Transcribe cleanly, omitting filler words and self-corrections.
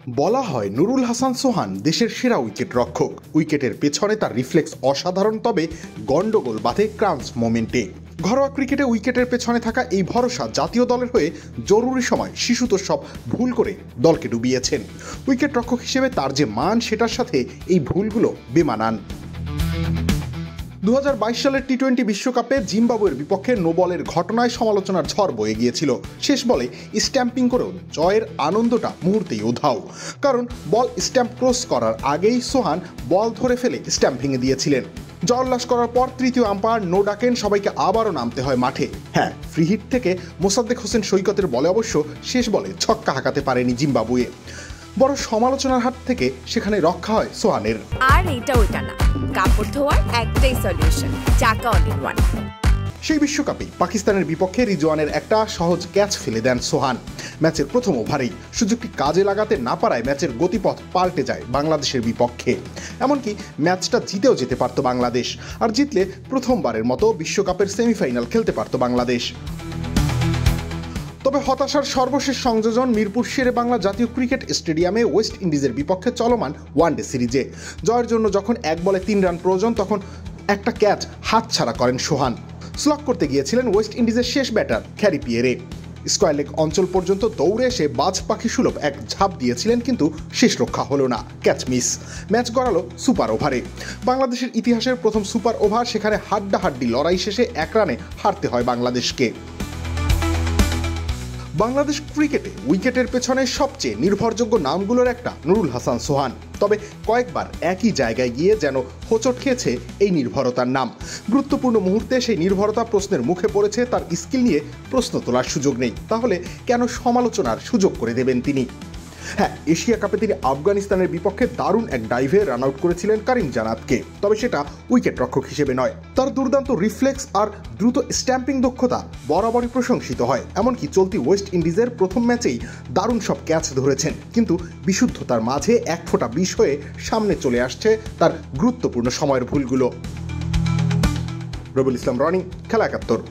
বলা হয় নুরুল হাসান সোহান দেশের সেরা উইকেট রক্ষক। উইকেটের পেছনে তার রিফ্লেক্স অসাধারণ, তবে গন্ডগোল বাধে ক্রাঞ্চ মোমেন্টে। ঘরোয়া ক্রিকেটে উইকেটের পেছনে থাকা এই ভরসা জাতীয় দলের হয়ে জরুরি সময় শিশুতোষ সব ভুল করে দলকে ডুবিয়েছেন। উইকেট রক্ষক হিসেবে তার যে মান, সেটার সাথে এই ভুলগুলো বেমানান। 2022 সালের টি-20 বিশ্বকাপে জিম্বাবুয়ের বিপক্ষে নো বলের ঘটনায় সমালোচনার ঝড় বয়ে গিয়েছিল। শেষ বলে স্ট্যাম্পিং করেও জয়ের আনন্দটা মুহূর্তেই উধাও। কারণ বল স্ট্যাম্প ক্রস করার আগেই সোহান বল ধরে ফেলে স্ট্যাম্প ভেঙে দিয়েছিলেন। জয়োল্লাস করার পর তৃতীয় আম্পায়ার নো ডাকেন, সবাইকে আবারও নামতে হয় মাঠে। হ্যাঁ, ফ্রি হিট থেকে মোসাদ্দেক হোসেন সৈকতের বলে অবশ্য শেষ বলে ছক্কা হাঁকাতে পারেনি জিম্বাবুয়ে। বড় সমালোচনার হাত থেকে সেখানে রক্ষা হয় সোহানের। আর এটা ওইটা না, কাপড় ধোয়ার একটাই সলিউশন, চাকা অল ইন ওয়ান। সেই বিশ্বকাপেই পাকিস্তানের বিপক্ষে রিজওয়ানের একটা সহজ ক্যাচ ফেলে দেন সোহান। ম্যাচের প্রথম ওভারেই সুযোগটি কাজে লাগাতে না পারায় ম্যাচের গতিপথ পাল্টে যায় বাংলাদেশের বিপক্ষে। এমনকি ম্যাচটা জিতেও যেতে পারত বাংলাদেশ, আর জিতলে প্রথমবারের মতো বিশ্বকাপের সেমিফাইনাল খেলতে পারত বাংলাদেশ। তবে হতাশার সর্বশেষ সংযোজন মিরপুর শেরে বাংলা জাতীয় ক্রিকেট স্টেডিয়ামে ওয়েস্ট ইন্ডিজের বিপক্ষে চলমান ওয়ানডে সিরিজে। জয়ের জন্য যখন 1 বলে 3 রান প্রয়োজন, তখন একটা ক্যাচ হাতছাড়া করেন সোহান। স্লগ করতে গিয়েছিলেন ওয়েস্ট ইন্ডিজের শেষ batter carry Pierre. Square leg অঞ্চল পর্যন্ত দৌড়ে এসে বাজ পাখি সুলভ এক ঝাঁপ দিয়েছিলেন, কিন্তু শেষ রক্ষা হলো না, ক্যাচ মিস। ম্যাচ গড়ালো সুপার ওভারে। বাংলাদেশের ইতিহাসের প্রথম সুপার ওভার, সেখানে হাড্ডাহাড্ডি লড়াই শেষে 1 রানে হারতে হয় বাংলাদেশকে। বাংলাদেশ ক্রিকেটে উইকেটের পেছনে সবচেয়ে নির্ভরযোগ্য নামগুলোর একটা নুরুল হাসান সোহান। তবে কয়েকবার একই জায়গায় গিয়ে যেন হোঁচট খেয়েছে এই নির্ভরতার নাম। গুরুত্বপূর্ণ মুহূর্তে সেই নির্ভরতা প্রশ্নের মুখে পড়েছে, তার স্কিল নিয়ে প্রশ্ন তোলার সুযোগ নেই। তাহলে কেন সমালোচনার সুযোগ করে দেবেন তিনি? হ্যাঁ, এশিয়া কাপে তিনি আফগানিস্তানের বিপক্ষে দারুণ এক ডাইভে রান আউট করেছিলেন কারিম জানাতকে, তবে সেটা উইকেট রক্ষক হিসেবে নয়। তার দুর্দান্ত রিফ্লেক্স আর দ্রুত স্ট্যাম্পিং দক্ষতা বরাবরই প্রশংসিত হয়। এমনকি চলতি ওয়েস্ট ইন্ডিজের প্রথম ম্যাচেই দারুণ সব ক্যাচ ধরেছেন, কিন্তু বিশুদ্ধতার মাঝে এক ফোঁটা বিষ হয়ে সামনে চলে আসছে তার গুরুত্বপূর্ণ সময়ের ভুলগুলো। রবিউল ইসলাম রনি, খেলা ৭১।